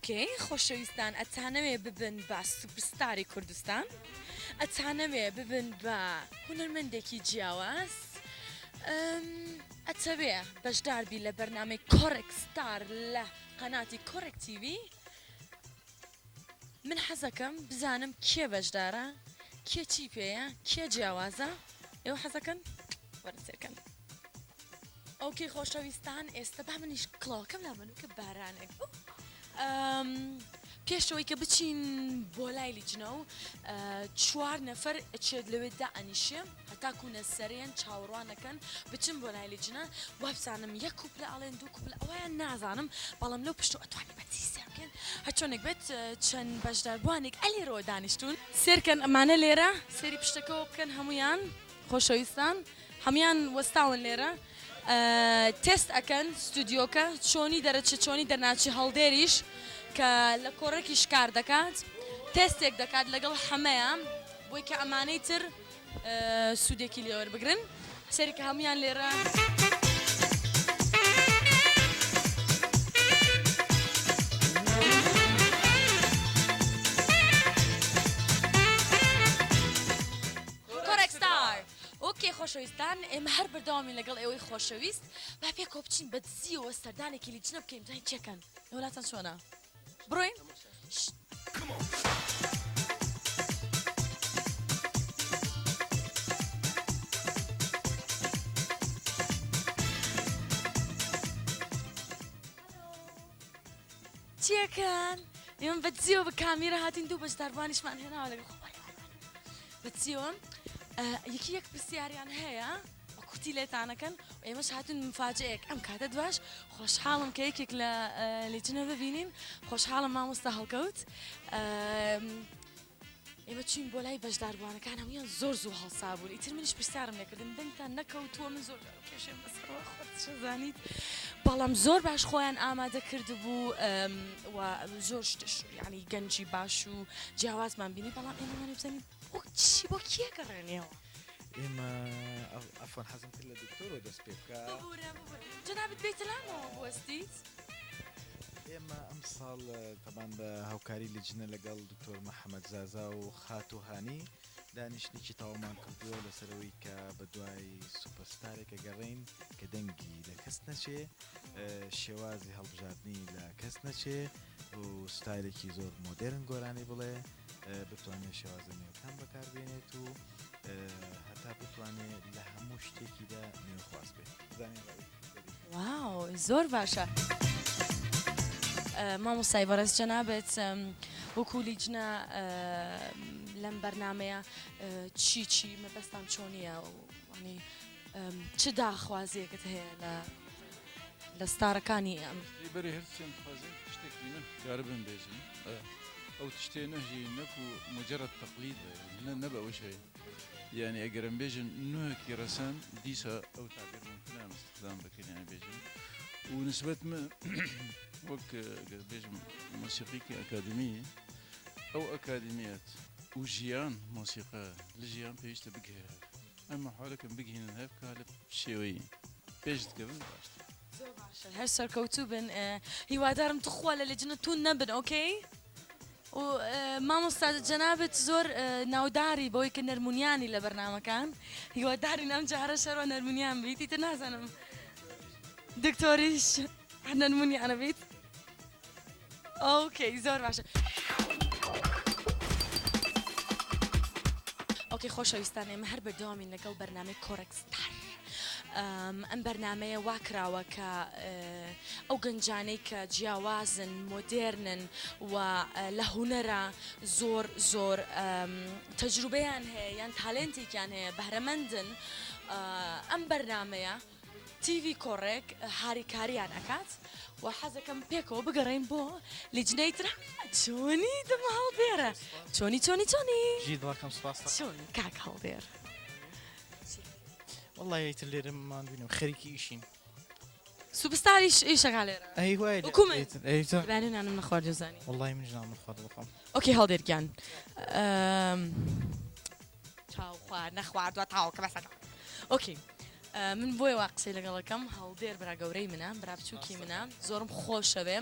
اوکی خۆشەویستان ئەتانەوێ ببن بە سوپرستاری کوردستان ئەتانەوێ ببن بە هونەرمەندێکی جیاواز ئەتەوێ بەشداربی لە بەرنامەی کۆرێک ستار لە قەناتی کۆرێک تیڤی من حەزەکەم بزانم کێ بەشدارە کێ چی پێیە کێ جیاوازە ئێوە حەزەکەن وەرن سێرکەن ئۆکەی خۆشەویستان ئێستا با منیش کڵاوەکەم لا منوکە بارانێک بوو پێشەوەی کە بچین بۆ لای لیجنە و چوار نەفەر ئەچێت لەوێدا ئەنیشێ هەتاکوونە سەرێن چاوەڕوانەکەن بچن بۆ لای لیجنە وا بزانم یەک کوپلە ئەڵێن دوو کوپلە ئەوەیان نازانم بەڵام لەو پشتۆ ئەتوانی بەچی سێبکەن هەچۆنێک بێت چەند بەشداربووانێک ئەلێرەوە دانیشتون سێرکەن ئەمانە لێرە سێری پشتەکەەوە بکەن هەمویان خۆشەویستان هەمویان وەستاون لێرە تست ئەکەن ستودیۆکە چۆنی دەرەچێ چۆنی دەرناچی هەڵدێریش کە لە کۆڕێکیش کار دەکات تستێک دەکات لەگەڵ هەمەیە بۆی کە ئەمانەی تر سوودێکی لێوەربگرن سەری کە هەمویان لێرە ئۆکێ خۆشەویستان ئێمە هەر بەردەوامی لەگەڵ ئێوەی خۆشەویست با پێکۆ بچین بە دزیەوە سەردانێکی لیجنە بکەین دای چێکەن وڵاتان چۆنە بڕۆین چێکەن ئێمە بە دزیەوە بە کامیرە هاتین دوو بەشداربوانیشمان هێناوە لەگەڵ بە دزیەوە یەکی یەک پرسیاریان هەیە بە کورتی لێتانەکەن و ئێمەش هاتون مفاجەیەک ئەم کاتە دواش خۆشحاڵم کە یەکێک لە لیجنە ببینین خۆشحاڵم مامۆستا هەڵکەوت ئێمە چین بۆ لای بەشداربووانەکان هەمویان زۆر زوو هەڵسا بوون ئیتر منیش پرسیارم لێکردن دەنگتان نەکەوتووە من زۆر کێشێم بەسەرەوە خۆت شەزانیت بەڵام زۆر باش خۆیان ئامادە کردبوو و زۆر شتش یعنی گەنجی باش و جیاوازمان بینی بەڵام ئێمەمان بزانین چی بۆ کێ گەڕێنیەوە ئێمە ئەفۆن حەزم کرد لە دکتۆرەوە دەست پێ بکە جەنابەت بێتلامەوە بوەستیت ئێمە ئەم ساڵ تەبان بە هاوکاری لیجنە لەگەڵ دکتۆر محەممەد زازا و خاتوهانی دانیشتێکی تاوامان کردووە لەسەرەوەی کە بە دوای سوپەرستارێکە گەڕین کە دەنگی لە کەس نەچێ شێوازی هەڵبژاردننی لە کەس نەچێ و ستایلێکی زۆر مۆدرن گۆرانی بڵێ بتوانێت شێوازە نێوەکان بەکاربێنێت و هەتا بتوانێت لە هەموو شتێکیدا نوێخواست بێت واو زۆر باشە مامۆستای بەڕێز جەنابێت وەکو لیجنە لەم بەرنامەیە چی مەبەستان چۆنیە وانی چ داخوازیەکەت هەیە لە ستارەکانی ئەم بەری هەرچیان خوازێن شتێکی من کارە بم بێژین ئەو تشتێ نەژی نەکو مجرد تەقلید نەبە ئەوش هەیە یعنی ئەگەرم بێژن نوێکی ڕەسەن دیسە ئەو تاگەر ممکنە استخدام بکەین بێژن و نسبەت من وەک بێژم مۆسیقیکی ئەکادمی ئەو ئەکادمیەت و ژیان مۆسیقا لە ژیان پێویستە بگهێرە ئەمە حالەکەم بگهێنن هەفکە لە شێوەیە پێش دەکەون باشتر هەر سەرکەوتوو بن هیوادارم توخوا لە لیجنە تون نەبن ئۆکەی و مامۆستا جەنابەت زۆر ناوداری بۆی کە نەرمونیانی لە بەرنامەکان هیواداری نام جارە شەرۆ نەرمونیان بیت ئیتر نازانم دکتۆریش نەرمونیانە بیت ئۆکەی زۆر باشە ئۆکەی خۆشەویستان ئێمە هەر بەردەوامی لەگەڵ بەرنامەی کۆرێک ستار ئەم بەرنامەیە واکراوە کە ئەو گەنجانەی کە جیاوازن مۆدێرنن و لە هونەرە زۆر تەجروبەیان هەیە یان تالێنتێکیان هەیە بەهرەمەندن ئەم بەرنامەیە تیڤی کۆڕێک هاریکاریان ئەکات و حەزەکەم پێکەوە بگەڕین بۆ لیجنەی تر چۆنی دەمە هەڵدێرە چۆنی چۆنی کاک هەڵدێر والله يا تلير ما بينو خريكي إيشين سوبستاريش إيش شغالة أيوة وكمان بعدين أنا من أخوار جزاني والله من جنام أخوار القم أوكي هالدير كان تاو خوار نخوار دو تاو كبسك أوكي من بۆی وا قسەی لەگەڵەکەم هەڵدێر برا گەورەی منە برا بچووکی منە زۆرم خۆشەوێ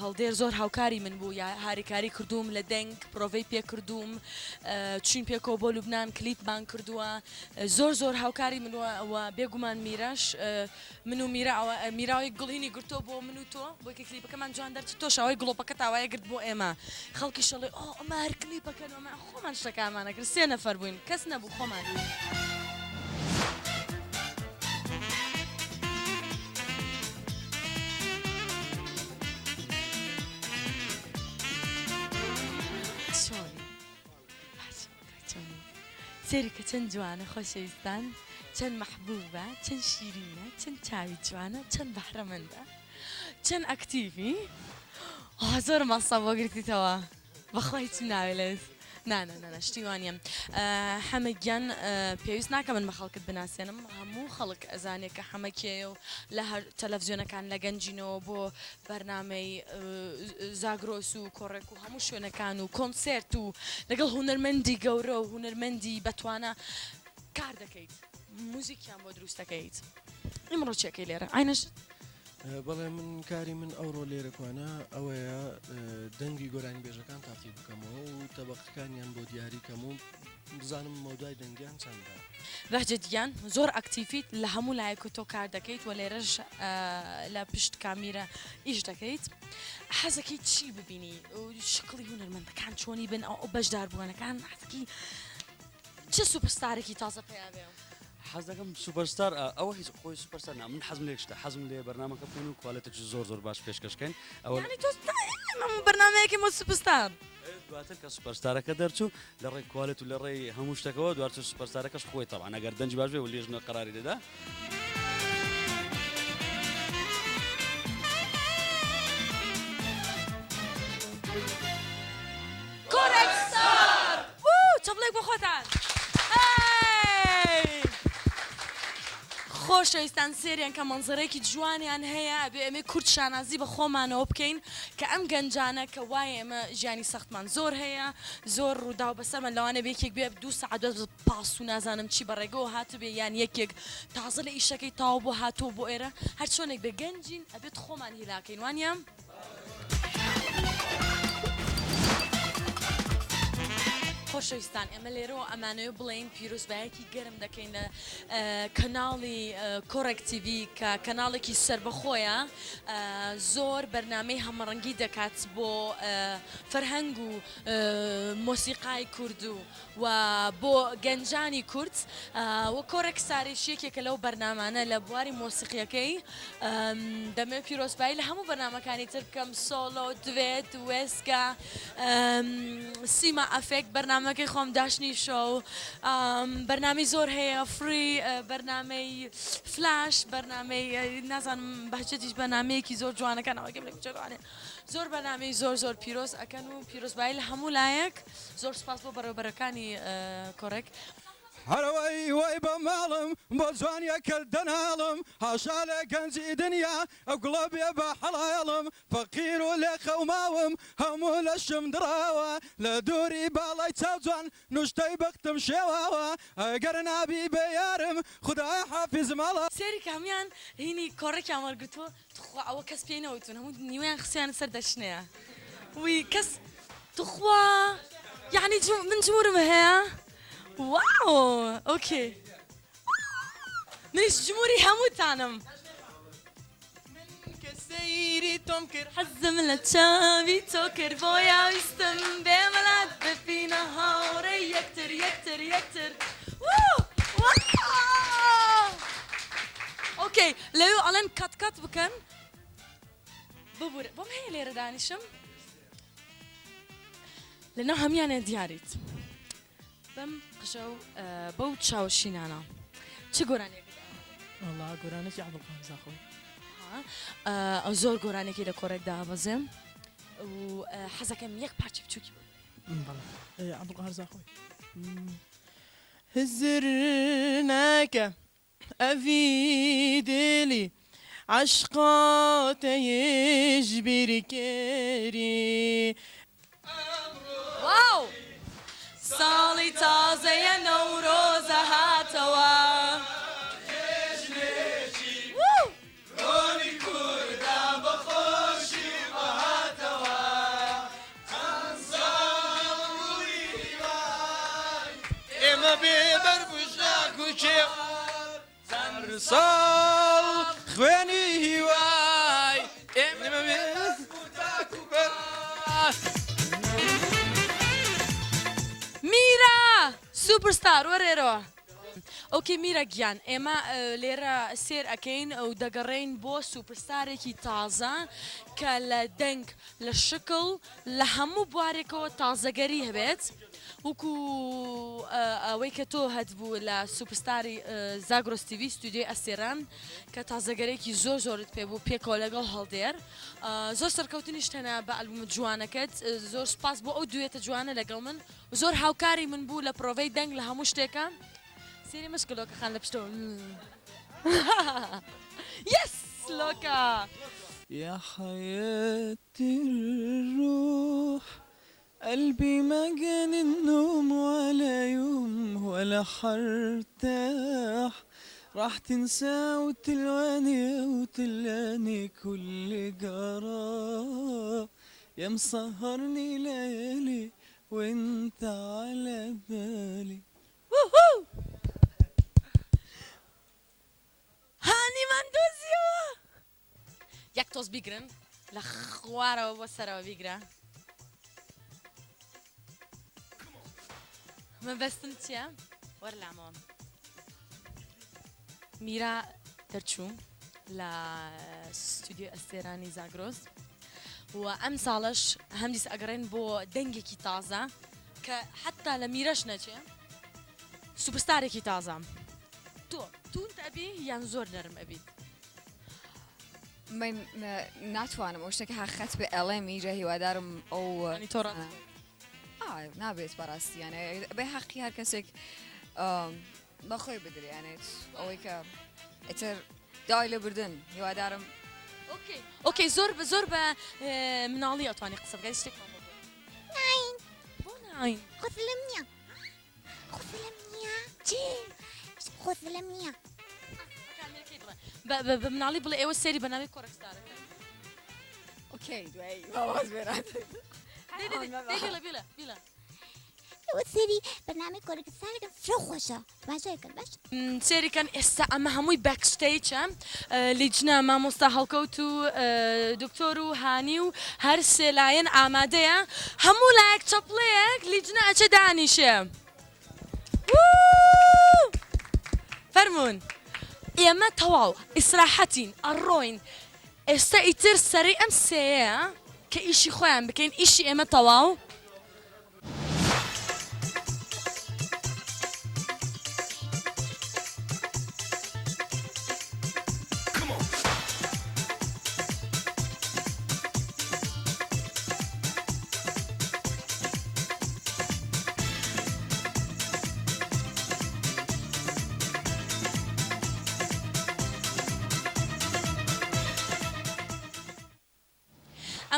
هەڵدێر زۆر هاوکاری من بوو یا هاریکاری کردووم لە دەنگ پرۆڤەی پێ کردووم چوین پێکەوە بۆ لوبنان کلیپمان کردووە زۆر هاوکاری منوە بێگومان میرەش من و میراوی گڵینی گرتۆ بۆ من و تۆ بۆی کە کلیپەکەمان جوان دەرچ تۆ شاوی گڵۆپەکە تاوایە گرت بۆ ئێمە خەڵکی شەڵێ ئەمە هەر کلیپەکەن ئەمە خۆمان شتەکانمانە کرد 3 نەفەر بووین کەس نەبوو خۆمان سێریکە چەند جوانە خۆشەویستان چەند مەحبوبە چەند شیرینە چەند چاوی جوانە چەند بەحرەمەندە چەند ئەکتیڤی زۆر مەسە بۆ گرتیتەوە بەخوای هیچ ناوێ لەس نانە شتیوانیم حەمەگیان پێویست ناکە من بە خەڵکت بناسێنم هەموو خەڵک ئەزانێت کە حەمەکێ و لە هەر تەلەڤزیۆنەکان لە گەنجینەوە بۆ بەرنامەی زاگرۆس و کۆڕێک و هەموو شوێنەکان و کۆنسێرت و لەگەڵ هونەرمەندی گەورە و هونەرمەندی بەتوانە کار دەکەیت موزیکیان بۆ دروست دەکەیت ئیمڕۆ چێکەی لێرە ئاینەشت بەڵێ من کاری من ئەوڕۆ لێرەکوانە ئەوەیە دەنگی گۆرانی بێژەکان تاقی بکەمەوە و تەبەقەکانیان بۆ دیاریکەم و بزانم مەودای دەنگیان چەندە بەهجەتیان زۆر ئەکتیفیت لە هەموو لایەک و تۆ کار دەکەیت و لێرەش لە پشت کامیرە ئیش دەکەیت حەزەکەی چی ببینی شکڵی هونەرمەندەکان چۆنی بن ئەو بەشدار بوونەکان حەزەکەی چه سوپرستارێکی تازە پێیا بێ حەز دەکەم سوپەرستار ئەوە هیچ خۆی سوپەرستار نا من حەزم لێک شتە حەزم لێ بەرنامەکە بکەین و کوالێتێکی زۆر باش پێشکەشکەین ئەوە یعنی تۆ بەرنامەیەکی بۆ سوپرستار دواتر کە سوپەرستارەکە دەرچوو لە ڕێی کوالێت و لە ڕێی هەموو شتەکەەوە دواتر سوپەرستارەکەش خۆی تەوان ئەگەر دەنج باش بێ و لێژنە قەراری دەدا کۆرەکستار چەپڵێک بۆ خۆتان خۆشەویستان سێریان کە مەنزەرێکی جوانیان هەیە ئەبێ ئەمێ کورد شانازی بە خۆمانەوە بکەین کە ئەم گەنجانە کە وایە ئێمە ژیانی سەختمان زۆر هەیە زۆر ڕوودا و بەسەرمە لەوانە بێکێک بێ 2 سەعات پاس و نازانم چی بەڕێگەوە هاتبێ یان یەکێک تازە لە ئیشەکەی تاو بۆ هاتووە بۆ ئێرە هەر چۆنێک بێ گەنجین ئەبێت خۆمان هیلاکەین وانیام خۆشەویستان ئێمە لێرەوە ئەمانەوە بڵێین پیرۆزبایەکی گەرم دەکەین لە کەناڵی کۆڕێک تیڤی کە کەناڵێکی سربەخۆیە زۆر بەرنامەی هەمەڕەنگی دەکات بۆ فەرهەنگ و مۆسیقای کورد و بۆ گەنجانی کورد وە کۆڕێک ساریشیەکێکە لەو بەرنامانە لە بواری مۆسیقیەکەی دەمێ پیرۆزبایی لە هەموو بەرنامەکانی تر بکەم سۆلۆ دوێت وێسکە سیما ئەفێک بەرنامەکەی خۆم داشتنی شۆ بەرنامەی زۆر هەیە فری بەرنامەی فلاش بەرنامەی نازانم بەهجەتیش بەرنامەیەکی زۆر جوانەکانەوەگەم لە جوانێ زۆر بەرنامەی زۆر پیرۆز ئەکەن و پیرۆزبایی لە هەموو لایەک زۆر سپاس بۆ بەڕێوەبەرەکانی کۆڕێک هەرەوەی وەی بە ماڵم بۆ جوانیە کردناڵم هاشا لە گەنجی دنیا ئەو گوڵە بێ بە حەڵاڵم فەقیر و لێ خەوماوم هەموو لەشم دراوە لە دووری باڵای چاو جوان نوشتەی بەختم شێواوە ئەگەر نابی بە یارم خودای حافیز ماڵە سێری کامیان هینی کۆڕێکیان وەرگتووە تخوا ئەوە کەس پێی نەوتون هەموو نیوەیان خسییان سەر دەشنەیە وی کەس تخوا یعنی من جمورم هەیە واو اوكي منش جمهوري هموتانم من كسيري تومكر حزم لتشافي توكر بويا ويستم بملات بفينا هاوري يكتر واو اوكي لو الان كات بكن ببور بم هي ليرة دانشم لأنه هم يعني دياريت بم قشو بو تشاو شينانا چه گۆرانێک والله گۆرانێکی عەبدولقادر زاخۆی ئەو زۆر گۆرانێکی لە کۆڕێک دابەزێم و حەزەکەم یەک پارچە بچووکی بەڵێ عەبدولقادر زاخۆی هزرناك أفي دلي عشقات يجبر كري واو ساڵی تازەیە نەورۆزە هاتەوە ئەمساڵ خوێنی هیوای ئێمە میرا سوپرستار وەرێرەوە ئۆکێ میرە گیان ئێمە لێرە سێر ئەەکەین ئەو دەگەڕێین بۆ سوپرستارێکی تازە کە لە دەنگ لە شکل لە هەموو بوارێکەوە تازەگەری هەبێت وەکو ئەوەی کە تۆ هەتبوو لە سوپرستاری زاگرۆس تیڤی ستودیۆی ئەسێران کە تازەگەرێکی زۆر زۆرت پێ بوو پێکەوە لەگەڵ هەڵدێر زۆر سەرکەوتنیش تەنە بە ئەلبومت جوانەکەت زۆر سپاس بۆ ئەو دوێتە جوانە لەگەڵ من زۆر هاوکاری من بوو لە پرۆڤەی دەنگ لە هەموو شتێکە سێری مشکلۆکە خان لە پشتەوە یس لۆکە يا حياة الروح قلبي ما جان النوم ولا يوم ولا حرتاح راح تنسى وتلواني وتلاني كل جرى يا مسهرني ليالي وانت على بالي هانی مندۆزیەوە یەک تۆز بیگرن لە خوارەوە بۆ سەرەوە بیگرە مەبەستم چییە؟ وەرلامەوە میرا دەرچوو لە ستودیۆ ئەستێرانی زاگرۆس و ئەم ساڵش هەمدیس ئەگەڕێن بۆ دەنگێکی تازە کە حتا لە میرەش نەچێ سوپرستارێکی تازە تۆ تون ئەبی یان زۆر نەرم ئەبیت من ناتوانم ئەو شتێک هاخەت بە ئەڵێ میرە هیوادارم ئەو ینی تۆ ڕەت نابێت بەڕاستیانە بێ حەقی هەر کەسێک بەخۆی بدرێنێت ئەوەی کە ئەتر داوای لە بردن هیوادارم ئۆکەی زۆر بە زۆر بە مناڵی ئەتوانی قسە بگەی شتێکمان بۆ ناین بۆ ناین خۆزلم نییە خۆزلم نییە چی خۆزلم نییە بە مناڵی بڵێ ئێوە سێری بە ناوی کۆرەکستارەکە ئۆکەی دوایی باواز بێرات بیڵە ئەوە سێری بەنامەی کۆرەکستارەکەم فرە خۆشە باشەکەن باش سێریکەن ئێستا ئەمە هەمووی بەکستەیچە لیجنە مامۆستا هەڵکەوت و دکتۆر و هانی و هەر سێلایەن ئامادەیە هەموو لایەک چەپڵەیەک لیجنە ئەچە دانیشێ فەرمونون ئێمە تەواو ئیسراحەتین ئەڕۆین ئێستا ئیتر سەری ئەم سێیە کە ئیشی خۆیان بکەین ئیشی ئێمە تەواو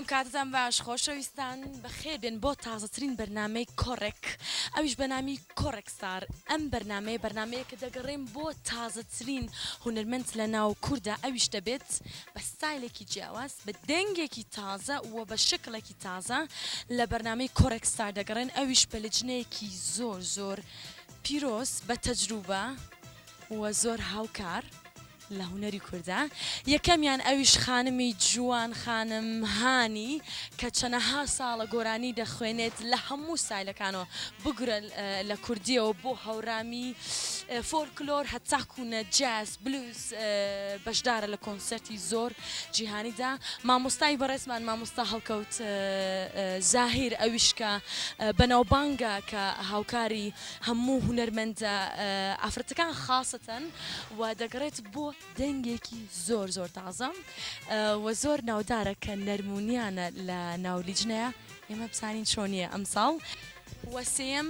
ئەم کاتتان باش خۆشەویستان بەخێر بێن بۆ تازەترین بەرنامەی کۆڕێک ئەویش بەنامی کۆڕێکستار ئەم بەرنمەیە کە دەگەڕێن بۆ تازەترین هونەرمەند لە ناو کووردا ئەویش دەبێت بە ستایلێکی جیاواز بە دەنگێکی تازە و بە شکلێکی تازە لە بەرنامەی کۆڕێکستار دەگەڕێن ئەویش بە لجنەیەکی زۆر زۆر پیرۆز بە تەجروبە و زۆر هاوکار لە هونەری کووردا یەکەمیان ئەویش خانمی جوان خانم هانی کە چەنەها ساڵە گۆرانی دەخوێنێت لە هەموو سایلەکانەوە بگرە لە کوردیەوە بۆ هەورامی فۆلکلۆر هەتاکوونە جاز بلوز بەشدارە لە کۆنسەرتی زۆر جیهانیدا مامۆستای بەڕێزمان مامۆستا هەڵکەوت زاهیر ئەویش کە بەناوبانگە کە هاوکاری هەموو هونەرمەندە ئافرەتەکان خاستەن و دەگەڕێت بۆ دەنگێکی زۆر زۆر تازە و زۆر ناودارە کە نەرمونیانە لە ناولیجنەیە ئێمە بزانین چۆنیە ئەم ساڵ وەسێم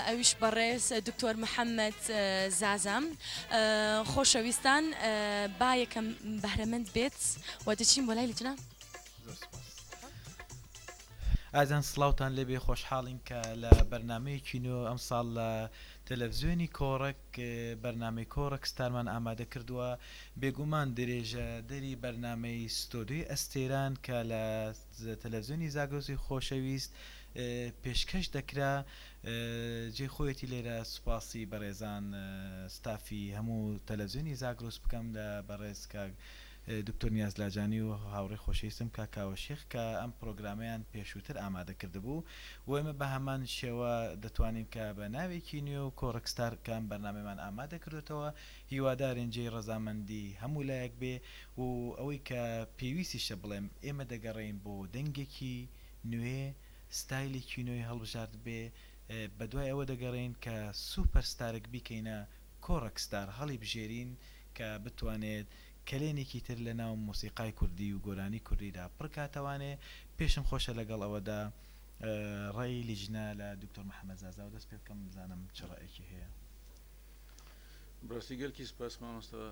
ئەویش بەڕێز دکتۆر محەممەد زازام خۆشەویستان با یەکەم بەهرەمەند بێت و دەچین بۆ لای لیجنە ئازان سڵاوتان لێبێ خۆشحاڵین کە لە بەرنمەیەکینۆ ئەم ساڵ لە تەلەڤزیۆنی کۆڕێک بەرنامەی کۆڕێک ستارمان ئامادە کردووە بێگومان درێژە دەری بەرنامەی ستۆدیۆی ئەستێران کە لە تەلەڤزیۆنی زاگرۆسی خۆشەویست پێشکەش دەکرا جێ خۆیەتی لێرە سوپاسی بەڕێزان ستافی هەموو تەلەڤیزیۆنی زاگرۆس بکەم لە بەڕێز کاک دکتۆر نیازلاجانی و هاوڕێ خۆشەویستم کاکاوە شێخ کە ئەم پرۆگرامەیان پێشووتر ئامادە کردبوو و ئێمە بە هەمان شێوە دەتوانین کە بە ناوێکی نوێ و کۆڕکستار کام بەرنامەمان ئامادە کردوتەوە هیوادارین جێی ڕەزامەندی هەموو لایەک بێ و ئەوەی کە پێویستیشە بڵێم ئێمە دەگەڕین بۆ دەنگێکی نوێ ستایلێکی نوێی هەڵبژارد بێ بە دوای ئەوە دەگەڕین کە سوپەرستارێک بیکەینە کۆڕکستار هەڵی بژێرین کە بتوانێت کلێنێکی تر لە ناو مۆسیقای کوردی و گۆرانی کوردیدا پڕکاتەوانێ پێشم خۆشە لەگەڵ ئەوەدا ڕێی لیژنە لە دکتۆر محەممەد زازا و دەست پێ بکەم بزانم چ ڕێیەکی هەیە. براستی گەلکی سپاس مامۆستا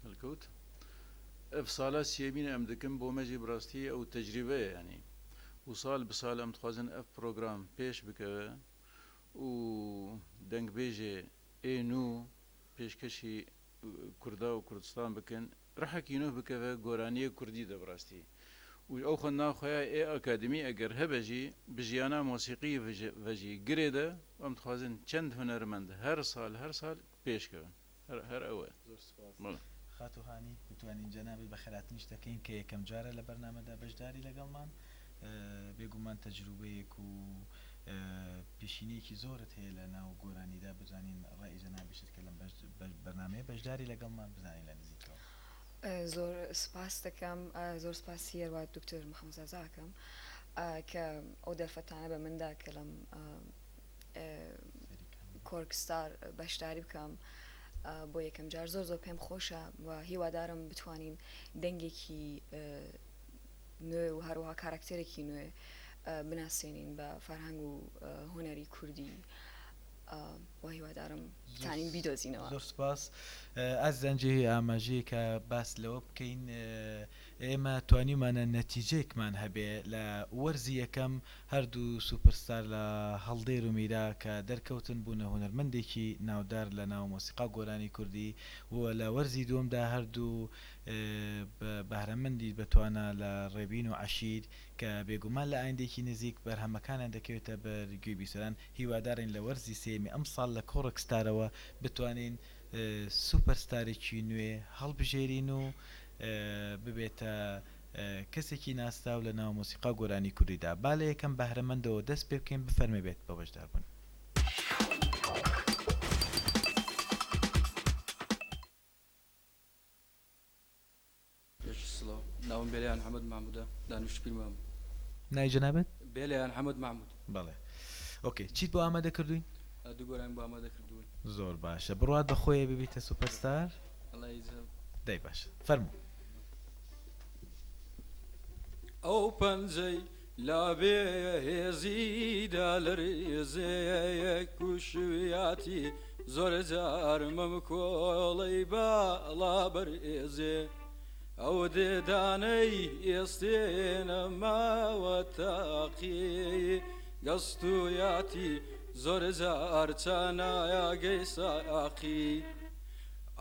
هەلکەوت ئەف ساڵە سێمینە ئەم دەکەم بۆ مەجی بڕاستی ئەو تەجریبەیە ینی و ساڵ بساڵ ئەم دخوازن ئەف پرۆگرام پێش بکەوە و دەنگبێژێ ئێن و پێشکەشی کووردا و کوردستان بکەن ڕحەکی نۆ بکەوە گۆرانیە کوردی دەبڕاستی و ئەو خۆ ناخۆیان ئێ ئەکادمی ئەگەر هەبەژی بژیانە مۆسیقی ڤژی گرێدە ئەم دخوازن چەند هونەرمەند هەر ساڵ پێشکەون هەر ئەوە خاتوهانی بتوانین جەنابێت بە خێراتنیش دەکەین کە یەکەم جارە لە بەرنامەدا بەشداری لەگەڵمان بێگومان تەجروبەیەک و پێشینەیەکی زۆرت هەیە لە ناو گۆرانیدا بزانین ڕای جەنابیشت کە لەم بەرنامەیە بەشداری لەگەڵمان بزانین لە نزیکەوە. زۆر سپاس دەکەم زۆر سپاسی هەروە دکتۆر محەممەد زازاکەم کە ئەو دەرفەتانە بە مندا کە لەم کۆرکستار بەشداری بکەم بۆ یەکەم جار زۆر پێم خۆشە و هیوادارم بتوانین دەنگێکی نوێ و هەروەها کارکتێرێکی نوێ بناسیێنین بە فەرهەنگ و هوەری کوردی و هیوادارم بتانین بیدۆزینەوە. زۆر سپاس ئەس زەنجی ئاماژەیە کە باس لەوە بکەین ئێمە توانیمانە نەتیجەیەکمان هەبێ لە وەرزی یەکەم هەردوو سوپەرستار لە هەڵدێر و میرا کە دەرکەوتن بوونە هونەرمەندێکی ناودار لە ناو مۆسیقا گۆرانی کوردی و لە وەرزی دووەمدا هەردوو بەهرەمەندی بتوانە لە ڕێبین و عەشیر کە بێگومان لە ئایندێکی نزیک بەرهەمەکانیان دەکەوێتە بەرگوێی بیسەران هیوادارین لە وەرزی سێمی ئەم ساڵ لە کۆڕکستارەوە بتوانین سوپەرستارێکی نوێ هەڵبژێرین و ببێتە کەسێکی ناستا و لە ناو مۆسیقا گۆرانی کوردیدا با لە یەکەم بەهرەمەندەوە دەست پێ بکەین بفەرمێ بێت بە بەشداربوون. ناوم بێلیان حەمەد محمودە دانیشتوانم. نای جەنابەت؟ بێلیان حەمەد محمود. بەڵێ ئۆکێ چیت بۆ ئامادە کردوین؟ دوو گۆران بۆ ئامادە کردوون. زۆر باشە بڕات بەخۆیە ببیتە سوپەرستار؟ دەی باشە فەرموو. ئەو پەنجەی لابێ هێزیدا لە ڕێزەیەک و شویاتی زۆر جارمەم کۆڵەی باڵا بەرئێزێ ئەو دێدانەی ئێستێنەماوە تاقی گەستویاتی زۆر جار چانایەگەی ساقی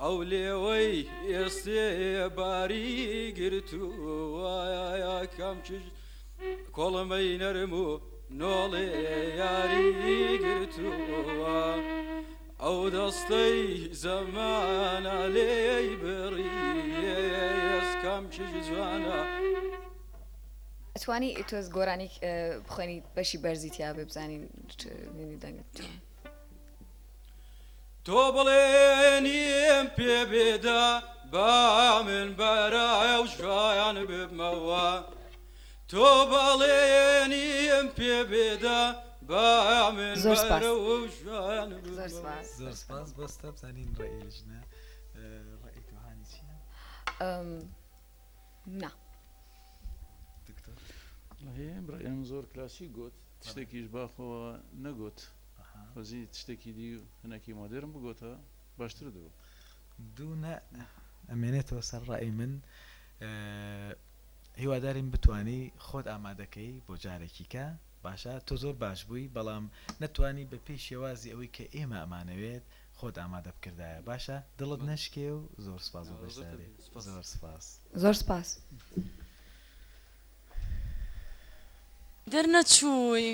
ئەو لێوەی ئێستێ باری گرتووایە کەم کۆڵەمەی نەرم و نۆڵێ یاری گرتووە ئەو دەستەی زەمانە لێی بڕیێسکەم جوانە. ئەتوانی تۆز گۆرانی بخۆنی بەشی بەرزیتیا بێ بزانین دەنگت تۆ بڵێنیم پێ بێدا با من بەرایە و ژایان ببمەوە تۆ بەڵێنیم پێ بێدا با من بەرە و ژایان ببمەوە. زۆر سپاس بەستە بزانین ڕێی لیژنە ڕێی توهانی چییە؟ نا برایم زۆر کلاسی گوت تشتێکیش باخەوە نەگوت خۆزی تشتێکی دی هەنێکی مۆدرن بگۆتە باشتر دەبوو. دوو ئەمێنێتەوە سەر ڕای من هیوادارین بتانی خۆت ئامادەکەی بۆ جارێکی کە باشە تۆ زۆر باش بووی بەڵام نەتوانی بە پێی شێوازی ئەوەی کە ئێمە ئەمانەوێت خۆت ئامادە بکردایە باشە دڵت نەشکێ و زۆر سپاس و بەشداری زۆر سپاس. زۆر سپاس. دەرنەچووی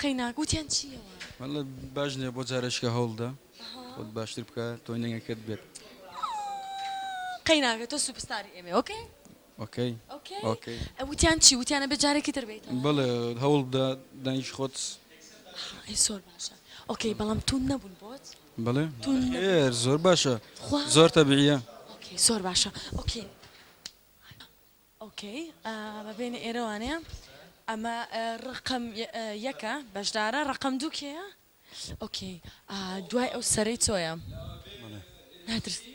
قەیناک وتیان چیەوە؟ والله باش نییە بۆ جارێککە هەوڵدا خۆت باشتر بکە تۆی دەنگەکەت بێت قەیناکە تۆ سوپستاری ئێمە ئۆکەی؟ ئۆکەی ئۆکەی وتیان چی وتیانە بە جارێکی تر بێت بەڵێ هەوڵدا دانیش خۆت زۆر باشە ئۆکەی بەڵام تون نەبوون بۆت بڵێ تون زۆر باشە زۆر تەبیعیە ئۆکەی زۆر باشە ئۆکەی ئۆکەی بەبێنە ئێرەوانەیە ئەمە ڕقم یەکە بەشدارە ڕقم دوو کێیە؟ ئۆکەی دوای ئەو سەرەی تۆیە ناترسی؟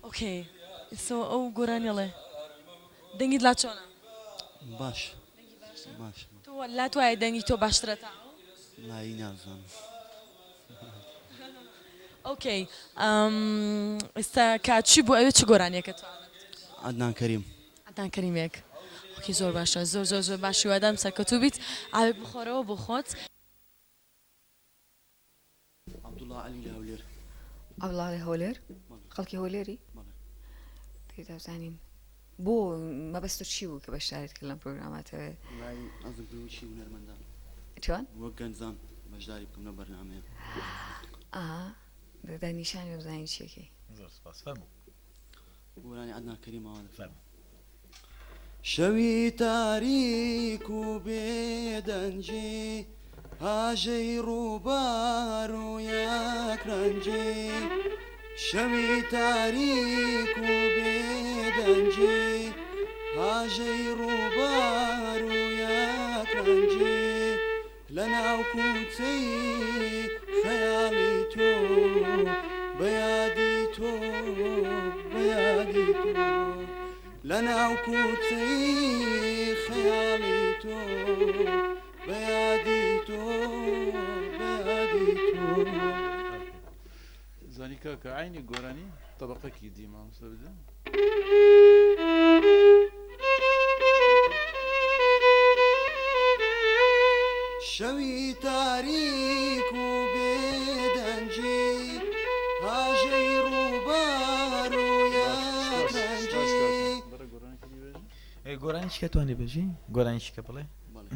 ئۆکەی ئێستا ئەو گۆرانیڵێ دەنگیت لا چۆنە؟ باش باش تۆ لا توایە دەنگی تۆ باشترە تا نایی نازانم ئۆکەی ئێستا کاتچی بۆ ئەوێ چ گۆرانیەکە تو عەدنان کەریم عەدنان کەریمێک ئۆکەی زۆر باشە زۆر زۆر زۆر باشی وادام سەرکەوتوو بیت ئاوێک بخۆرەوە بۆ خۆت عەبدوڵڵا عەلی لە هەولێر عەبدوڵڵا لە هەولێر خەڵکی هەولێری دەزانین بۆ مەبەستت چی بوو کە بەشداریت کرد لەم پرۆگراماتەوە ئەزم پێویستی هونەرمەندان چۆن؟ وەک گەنجان بەشداری بکەم لە بەرنامەیە دەدا نیشانی بزانین چیەکەی زۆر سپاس فەرموو گۆرانی عەدنان کەریم ئەوانە فەرموو شەوی تاریک و بێدەنجی هاژەی ڕووبار و یەکرەنجی شەوی تاریک و بێدەنجی هاژەی ڕووبار و یەکرەنجی لە ناو کوچەی خەیاڵی تۆ بەیادی تۆ بەیادی تۆ لە ناو کوچەی خەیاڵی تۆ بەیادی تۆ بەیادی تۆ زانی کاکە عینی گۆرانی طبقەکی دیمە بدە شەوی تاریک و بێدەنجی هاژەی ڕووبار و یەکرەنجی گۆرانی چکە توانی بێژی گۆرانی چکە بڵێ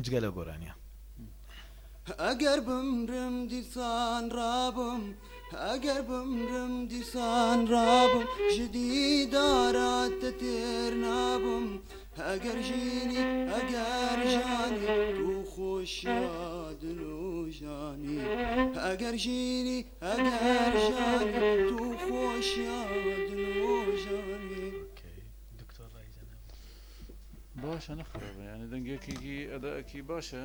جگە لە گۆرانیە ئەگەر بمرم دیسان ڕابم ئەگەر بمرم دیسان ڕابم ژدی داراتە تێر نابم ئەگەر ژینی ئەگەر ژانی دوو خۆشیادن و ژانی ئەگەر ژینی ئەگەر ژانی دوو خۆشیادن و ژانی باشە نەخرابە یعنی دەنگێکێکی ئەداکی باشە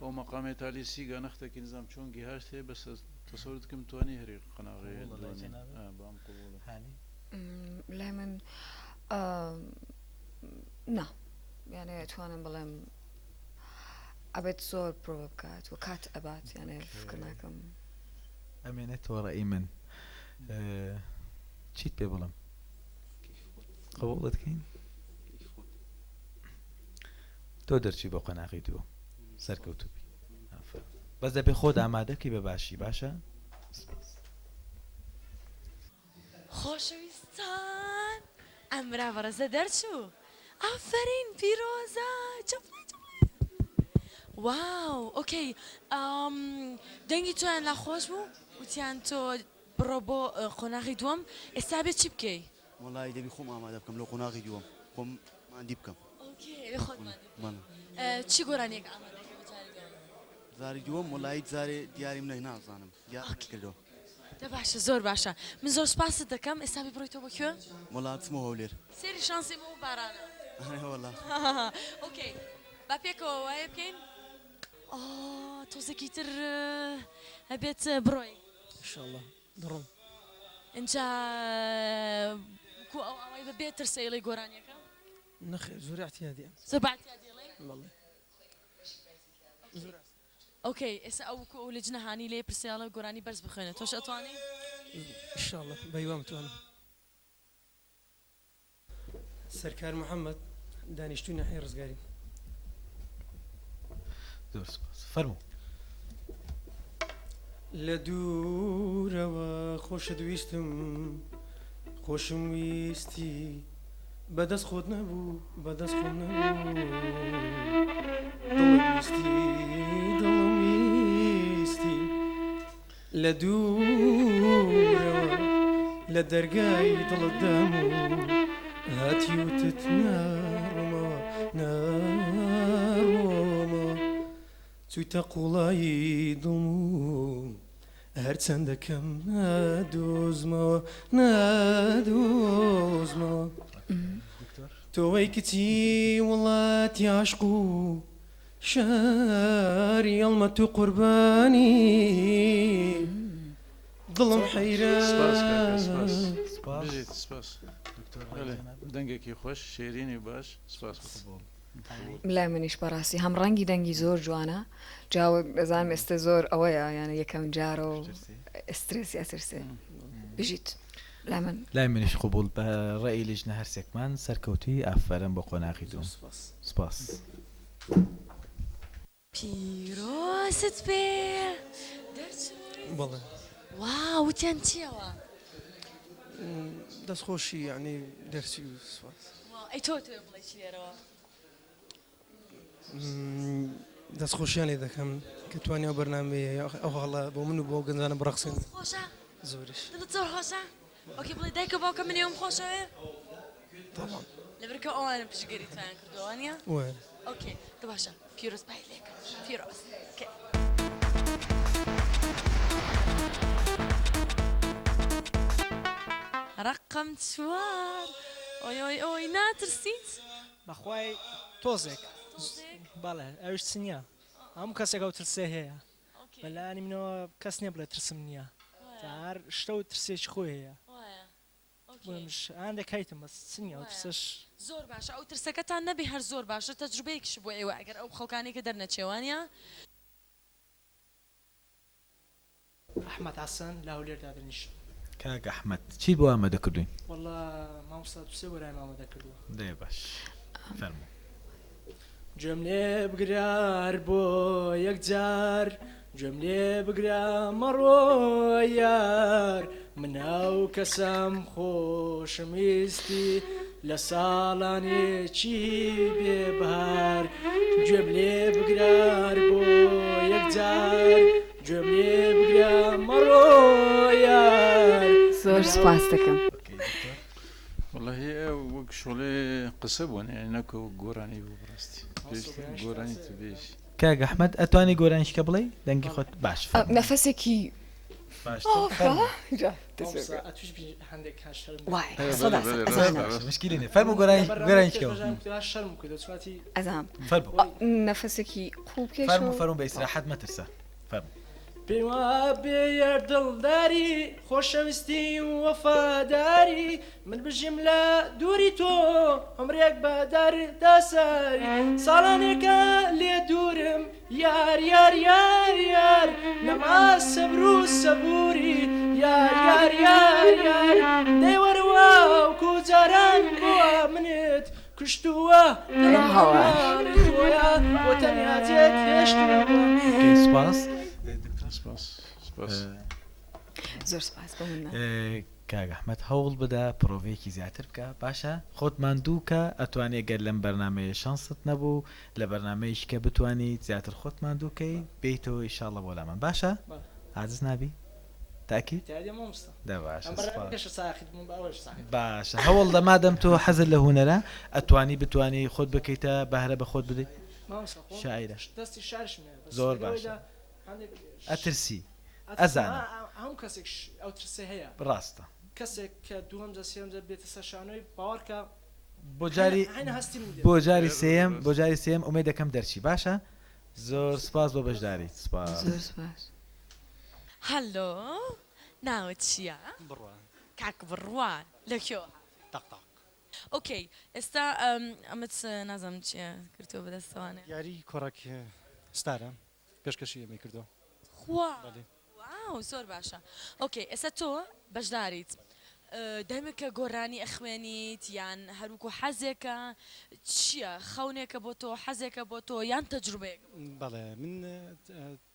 ئەو مەقامێ تالی سیگا نەختێکی نظام چۆنگی هەست هەیە بەس تەسەورت کەم توانی هەری قەناغەیە بام قبوڵە لای من نا یانێ توانم بڵێم ئەبێت زۆر پرۆ بکات و کات ئەبات یانێ فکر ناکەم ئەمێنێت تۆڕەئی من چیت پێ بڵم قبوڵ دەکەین تۆ دەرچی بۆ قەناغی دووە سەرکەوتوبی بەس دەبێ خۆت ئامادەکەی بە باشی باشە خۆشەویستان ئەم براڤەڕەزە دەرچوو ئافرین پیرۆزە واو ئۆکەی دەنگی تۆیان لا خۆش بوو وتیان تۆ بڕۆ بۆ قۆناغی دووەم ئێستا بێت چی بکەی وەڵی دەبی خۆم ئامادە بکەم لە قۆناغی دووەم خۆم ماندی بکەم چی گۆرانێک زاری دووەم وەڵی جارێ دیاریم نەی نازانم کردەوە دە باشە زۆر باشە من زۆر سپاست دەکەم ئێستا بڕۆیتەوە بۆ کوێ وڵاتمە هەولێر سێری شانسی بۆ بارانە ئۆکەی با پێکەوە وایە بکەین تۆزێکی تر هەبێت بڕۆی ئینشاءالله دڕۆم اینجا کو ئەو ئەوەی بەبێ ترسەیڵی گۆرانیەکە نەخێر زۆر احتیادیە زۆر باحتیادیڵێ بەڵێ ئۆکەی ئێستا ئەو ئەو لە جنەهانی لێ پرسیاڵە گۆرانی بەرز بخوێنە تۆش ئەتوانی ئینشاءالله بەیوام توانم سەرکار محەممەد دانیشتووی ناحیە ڕزگاری زۆر سپاس فەرموو لە دوورەوە خۆشە دویستم خۆشم ویستی بەدەست خۆت نەبوو بەدەست خۆت نەبوو دڵمیستی لە دوورەوە لە دەرگای دڵت دەموو هاتی وتت ناڕۆمەوە ناڕۆمەوە چوویتە قوڵایی دڵم هەرچەندەکەم نادۆزمەوە نادۆزمەوە تۆی کچی وڵاتی عاشق و شاری هەڵمەت و قوربانی دڵم حەیرە بژیت سپاس دەنگێکی خۆش شێرینی باش سپاس لای منیش بەڕاستی هەم ڕەنگی دەنگی زۆر جوانە جاوە دەزانم ئێستا زۆر ئەوەیە یانە یەکەم جارە و ئسترسی ئەترسێ بژیت لا من لای منیش قبول بە ڕێی لیژنە هەرسێکمان سەرکەوتی ئافەرم بۆ قۆناغی دوم سپاس پیرۆست پێ بەڵێ واو وتیان چیەوە دەستخۆشی یعنی دەرسی و سوپاس ئەی تۆ توێ بڵێ چی لێرەوە دەستخۆشیان لێ دەکەم کە توانیا بەرنامەیە ئەو هەڵە بۆ من و بۆ گەنجانە بڕەخسن خۆشە زۆریش دڵت زۆر خۆشە ئۆکێ بڵێ دایکە باوکە منێوم خۆشەوێ لەبەرکە ئەوانە پشتگیری توانیان کردووانە ئۆکێ دە باشە پیرۆز بای لێکە پیرۆز ڕقم چوار ئۆی ئۆی ئۆی ناترسیت بەخوای تۆزێک بەڵێ ئەوش چنیە هەموو کەسێک ئەو ترسێ هەیە بەلایانی منەوە کەس نییە بڵێ ترسم نییە هەر شتە و ترسێکی خۆی هەیە هەندێک هەیتم بەس چنیە ئەو ترسش زۆر باشە ئەو ترسەکەتان نەبێ هەر زۆر باشە تەجروبەیەکیش بۆ ئێوە ئەگەر ئەو خەڵکانی کە دەرنەچێوانە ئەحمەد حەسەن لە هەولێردا دەنیش کاک ئەحمەد چی بۆ ئامادە کردوین وەڵا مامۆستا سێ وەرای ئامادە کردووە دێ باش فەرموو گوێم لێ بگرار بۆ یەکجار گوێم لێ بگرە مەڕۆ یار مناو کەسم خۆشەویستی لە ساڵانێکی بێبار گوێم لێ بگرار بۆ یەکجار گوێم لێ بگرە مەڕۆ یار زۆر سپاس دەکەم والله وەک شۆڵێ قسە بوون نەکە گۆرانی بوو بڕاستی گۆرانی تو بێژ کاک ئەحمەد ئەتوانی گۆرانیشکە بڵێ دەنگی خۆت باش نەفەسێکی مشکلی فەرموو گۆرانیشکە ئەزام نەفەسێکی خوب کێش فەرموو بە ئیسراحەت مەترسە فەرموو پێم وا بێ یاردڵداری خۆشەویستی وەفاداری من بژیم لە دووری تۆ ئەمرێک بەدار داساری ساڵانێکە لێ دوورم یار یار یار یار نەما سەبر و سەبووری یار یار یار یار دەیوەرەوە وەکو جاران بۆ منت کشتووە خۆیە بۆ تەنیا جێت هێشتووە سپاس زۆر سپاس بۆ من کاک ئەحمەد هەوڵ بدە پرۆڤەیەکی زیاتر بکە باشە خۆتمان دووکە ئەتوانێت گەر لەم بەرنمەیە شانست نەبوو لە بەرنمەیەش کە بتوانیت زیاتر خۆتمان دووکەی بیتەوە ئیشاڵڵە بۆ لامان باشە حاجز نابی تاکی باشە هەوڵ دەمادەم تۆ حەزت لە هوەرە ئەتوانی بتوانی خۆت بکەیتە بەهرە بە خۆت بدەیت شاعرە زۆر باشە ئەترسی ئەزانە هەموو کەسێک ئەو ترسێ هەیە ڕاستە کەسێک کە دووەمجە سێمجە بێتە سەر شانۆی باوەڕکە بۆ جاری سێم ئومێ دەکەم دەرچی باشە زۆر سپاس بۆ بەشداری سپاس هەلۆ ناوت چییە؟ کاک بڕوان لەکوێوە؟ ئۆکەی ئێستا ئەمەت نازانم چییە کردووە بەدەستەوانێ یاری کۆڕک ستارە پێشکەشی ئەمەی کردەوە واو زۆر باشە ئۆکەی ئێستا تۆ بەشداریت دەمێکە گۆرانی ئەخوێنیت یان هەروکو حەزێکە چییە خەونێکە بۆ تۆ حەزێکە بۆ تۆ یان تەجروبەیەک بەڵێ من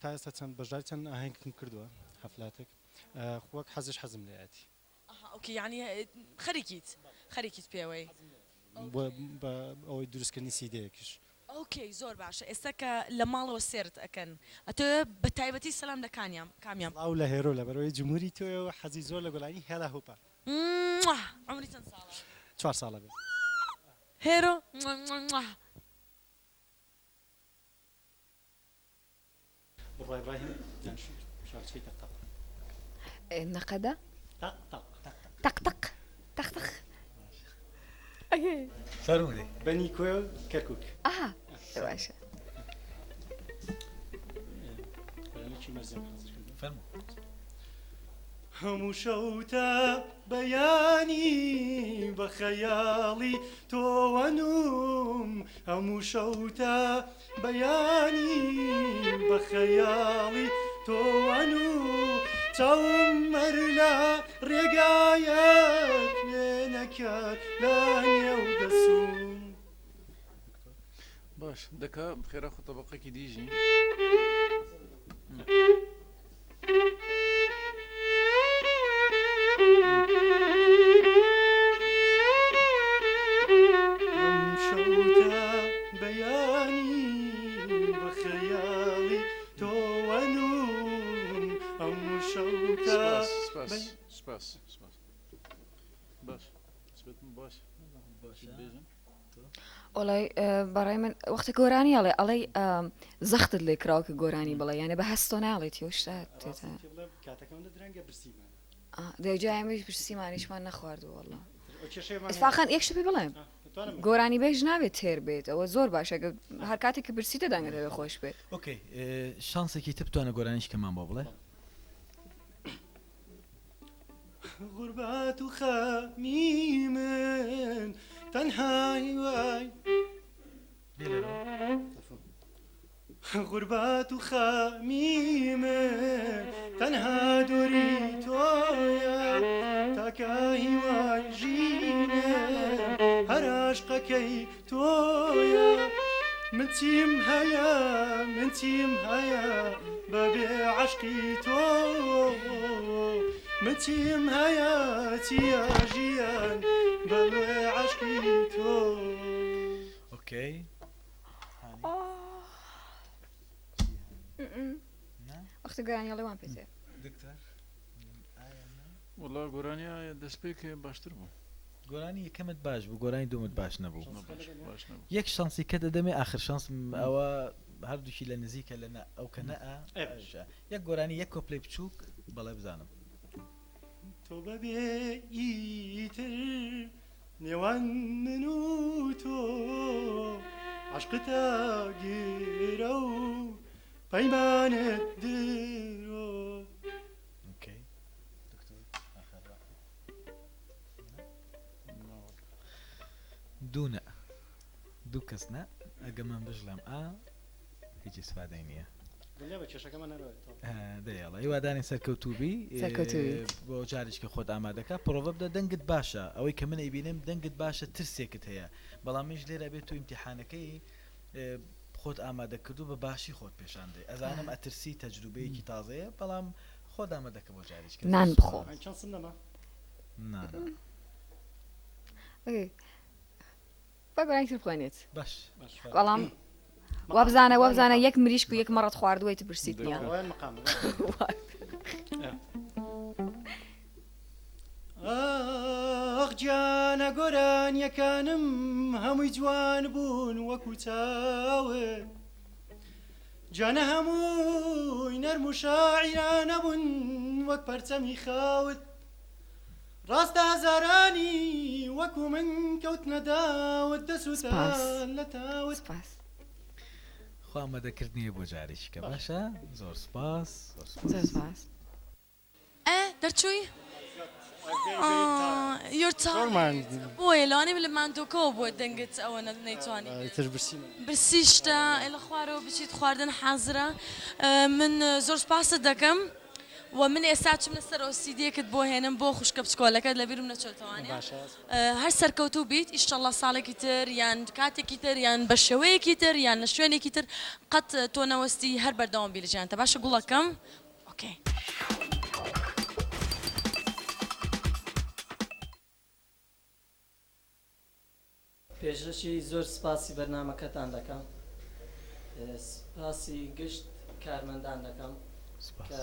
تا ئێستا چەند بەشداری چەند ئاهەنگم کردووە حەفلاتێک خۆک حەزش حەزم لێتی ئۆکەی یعنی خەریکیت پێوەی ئەوەی دروستکردنی سیدەیەکیش ئۆکەی زۆر باشە ئێستا کە لە ماڵەوە سێرت ئەەکەن ئەتۆ بە تایبەتی سەلام لە کامیام ئەو لە هێرۆ لە بەرەوەی جمهوری تۆیەوە حەزی زۆر لە گۆلانی هێلا هوپە عمری چەند ساڵە 4 ساڵە بێت هێرۆ بڕای ڕاهیم شارچەی تەقتەق نەقەدە تەق تەق تەقتەق تەقتەق فەرموودێ بەنی کۆی و کەرکک ئاها باشە هەموو شەوتە بەیانی بە خەیاڵی تۆوەنوم هەموو شەوتە بەیانی بە خەیاڵی تۆوەنوم چاوم مەرلا ڕێگایەک وێنەکەت لە نێو دەسوم باش دەکا خێرا خۆ تەبەقەکی دیژی سپاس باش سبتم باش ئۆڵی بەڕای من وەختە گۆرانی ئەڵێ ئەڵێ زەختت لێ کراوکە گۆرانی بڵێ یانە بە هەستۆ ناڵێت هێشتا دەجایمەش برسیمانیشمان نەخواردو وەڵڵا اتفاقان یەک شت پێ بڵێم گۆرانی بێژ ناوێت تێر بێت ئەوە زۆر باشە هەر کاتێک کە برسیتە دەنگە دەوێت خۆش بێت ئۆکەی شانسێکی تر بتوانە گۆرانیش کەمان بۆ بڵێ غربات خەمی من تەنهای وای غربات خەمی من تەنها دووری تۆیە تاکە هیوای ژینێ هەر عاشقەکەی تۆیە من چیم هەیە بەبێ عاشقی تۆ من چیم هەیە چیە ژیان بەبێ عاشقی تۆ ئۆکەی وەختە گۆرانی ئەڵێوان پێێ وڵا گۆرانیا دەستپێک باشتر بوو گۆرانی یەکەمت باش بوو گۆرانی دومت باش نەبوو یەک شانسی کە دەدەمێ آخر شانس ئەوە هەردووشی لە نزیکە لە ئەو کە نەئە یەک گۆرانی یەک کۆپلەی بچووک بەڵێ بزانم تۆ بەبێ ئیتر نێوان من و تۆ عاشقتە گیرە و پەیمانت درۆ دوونە دوو کەس نە ئەگەمان بژڵم هیچی سفادەی نییە دەیڵە هیوادانی سەرکەوتوبی بۆ جارێک کە خۆت ئامادەکە پرۆڤە بدە دەنگت باشە ئەوەی کە من ئەیبینم دەنگت باشە ترسێکت هەیە بەڵام منش لێرە بێت و ئیمتیحانەکەی خۆت ئامادە کردو بە باشی خۆت پێشاندێ ئەزانم ئەترسی تەجروبەیەکی تازەیە بەڵام خۆت ئامادەکە بۆ جارێک نان بخۆ بەگۆرانیتر بخوێنێت باش بەڵام وابزانە یەک مریشک و یەک مەڕەت خواردووەیت برسیت نیە ئەخ گیانە گۆرانیەکانم هەمووی جوان بوون وەکو چاوێ جانە هەمووی نەرم و شاعیرانە بوون وەک پەرچەمی خاوت ڕاستە هەزارانی وەکو من کەوت نەداوت دەسووتان لە تاوت خۆ ئامادەکردنیە بۆ جارێکیکە باشە زۆر سپاس دەرچووی بۆیە لەوانێ لە ماندۆکەەوە بۆ دەنگت ئەوە نەیتوانی برسیشتە لە خوارەوە بچیت خواردن حازرە من زۆر سپاست دەکەم و من ئێستا چم لەسەر ئۆسیدیەکت بۆ هێنم بۆ خوشکە بچکۆلەکەت لە بیرم نەچێتوانێ هەر سەرکەوتوو بیت ئیشتەڵڵا ساڵێکی تر یان کاتێکی تر یان بە شێوەیەکی تر یان لە شوێنێکی تر قەت تۆ نەوەستی هەر بەردەوام بیلجانتە باشە گوڵەکەم ئۆکەی پێشەشی زۆر سپاسی بەرنامەکەتان دەکەم سپاسی گشت کارمەندان دەکەم کە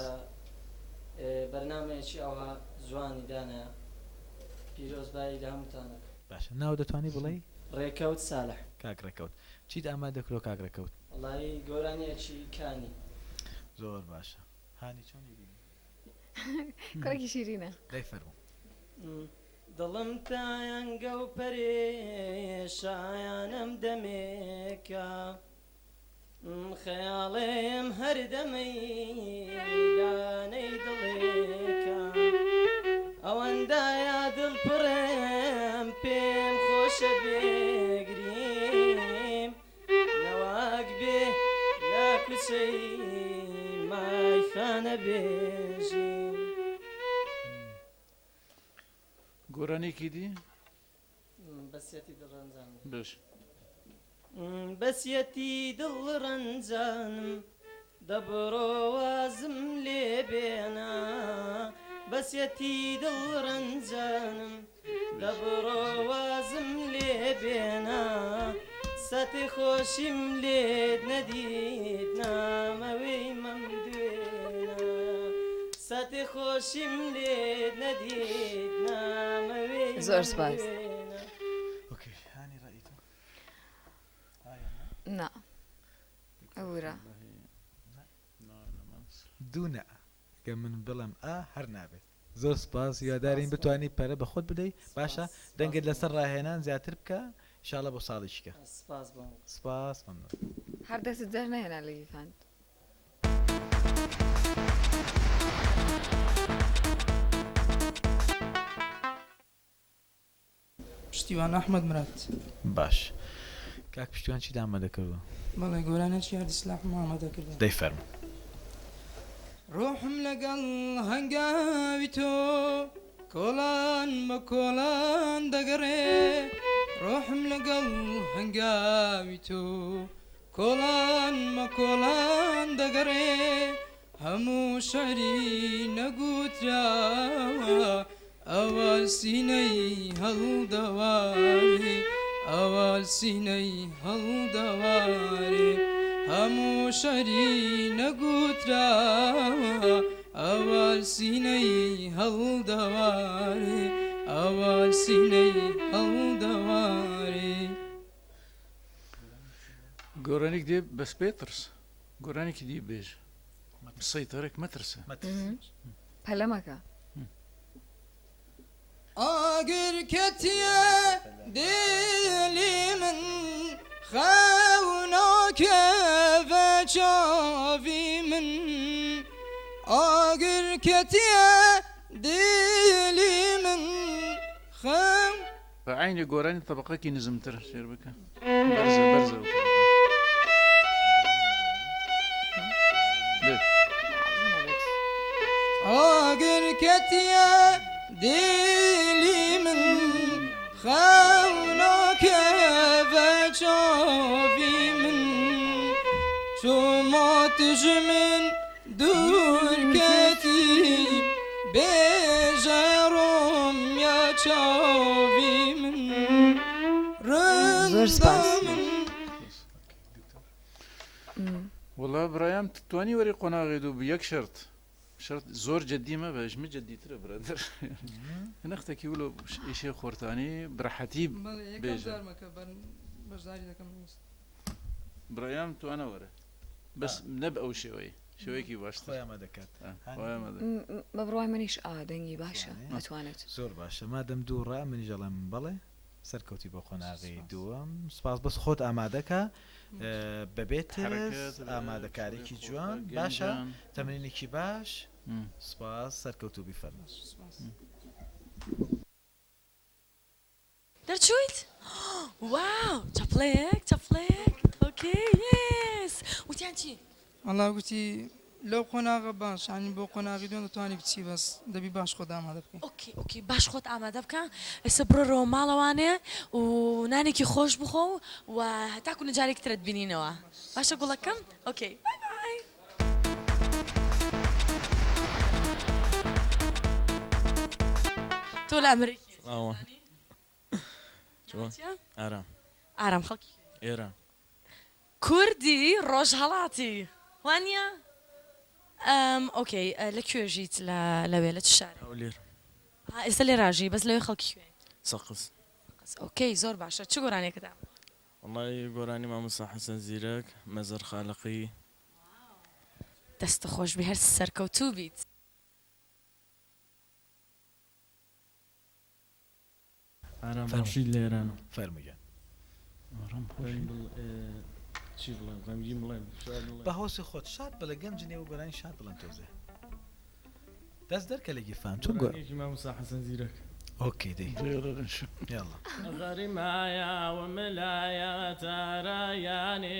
بەرنامەیەکی ئەوە جوانی دانایە پیرۆزبایی لە هەمووتانە باشە ناو دەتوانی بڵێ ڕێکەوت ساڵح کاک ڕێکەوت چیت ئامادەکرۆ کاک ڕێکەوت وڵی گۆرانیەکی کانی زۆر باشە هانی چۆنی کوڕێکی شیرینە دەی فەرموو دڵم تایەنگە و پەرێشایانم دەمێکە خەیاڵێم هەردەمەیلانەی دڵێکە ئەوەندایە دڵپڕێم پێم خۆشە بێگریم نەواک بێ لا کوچەی مایخانە بێژیم گۆرانێکی دی بەسیەتی دڵڕەنجان باش بەسیەتی دڵڕەنجانم دەبڕۆ وازم لێ بێنا بەسیەتی دڵڕەنجانم دەبڕۆ وازم لێ بێنا سەتی خۆشیم لێت نەدیت نامەوەی مەم دوێنا سەتی خۆشیم لێت نەدیت نامەوەی زۆر سپاس اوكي هاني رأيته نا ئەورە دوونا کە من بڵم هەر نابێت زۆر سپاس یاددارین بتوانانی پەرە بە خۆت بدەیت باشە دەنگت لەسەر ڕاهێنان زیاتر بکە شاڵە بۆ ساڵیشکە سپاس ممنون هەر دەست دەر نهێنا لە یفاند پشتیوان ئەحمەد مراد باش کاک پشتیوان چی ئامادەکردووە بەڵێ گۆرانێکی یاردیسلاحم ئامادەکردووە دەی فەرموو ڕۆحم لەگەڵ هەنگاوی تۆ کۆڵان بە کۆڵان دەگەڕێ ڕۆحم لەگەڵ هەنگاوی تۆ کۆڵان بە کۆڵان دەگەڕێ هەموو شەری نەگوتراوە ئەوە سینەی هەڵدەوارێ ئەوە سینەی هەڵدەوارێ هەموو شەری نەگوتراوە ئەوە سینەی هەڵدەوارێ ئەوە سینەی هەڵدەوارێ گۆرانێک دێ بەس پێترس گۆرانێکی دی بێژ سەیتەرێک مەترسە پەلەمەکە ئاگر کەتیە دێلی من خەوناکەڤە چاوی من ئاگر کەتیە دێلی من خەم بەعینی گۆرانی طبقەکی نزمتر شێر بکە بەرزە بەرزە ئاگر کەتیە دێلی من خەوناکەڤە چاوی من چۆماتژ من دوورکەتی بێژە ڕۆمیا چاوی من زۆر سپاس وڵا برایام توانی وەری قۆناغی دوو یەک شەرت شرط زۆر جددیمە بەژمە جددیترە برادر نەختێکی ولو ئیشێ خۆرتانی بڕەحەتی بێژە برایام توانە وەرە بەس نەب ئەو شێوەی شێوەیەکی باشتر دەکات بە بڕوای منیش دەنگی باشە دەتوانێت زۆر باشە مادەم دووڕە منی ژەڵم بڵێ سەرکەوتی بە خۆناغی دووەم سپاس بەس خۆت ئامادەکە بەبێت ئامادەکارێکی جوان باشە تەمرینێکی باش سپاس سەرکەوتو بیفەرمە دەرچوویت واو چاپلەیەک چاپلەیەک ئۆکێ یس وتیان چی وەڵا گوتی لەو قۆناغە باش ینی بۆ قۆناغی دوێن دەتوانی بچی بەس دەبی باش خۆت ئامادە بکەی ئۆکێ باش خۆت ئامادە بکە ئێستا بڕۆ ماڵەوانێ و نانێکی خۆش بخۆ و هەتاکو نەجارێکی ترت بینینەوە باشە گوڵەکەم ئۆکێ بای بای تۆ لە ئەمریکی چۆن ئارام ئارام خەڵکی ئێران کوردی ڕۆژهەڵاتی وانە؟ ئۆکەی لەکوێژیت لەوێ لە چ شارێ؟ هەولێر ئێستا لێ ڕاژی بەس لەوێ خەڵکی کوێ؟ سەقز ئۆکەی زۆر باشە چ گۆرانێکەدا؟ والله گۆرانی مامۆستا حەسەن زیرەک مەزەر خالقی دەستە خۆش بێ هەر سەرکەوتوو بیت. ئارام باشی لێران فەرموویان چی بڵێم غەمگین بڵێم بە هەوسی خۆت شاد بە لە گەنج نێوە گۆرانی شاد بڵند تۆزێ دەست دەرکە لە گیرفان چۆن گۆرانێکی مامۆستا حەسەن زیرەک اوكي دي يلا غريمايا وملايا ترياني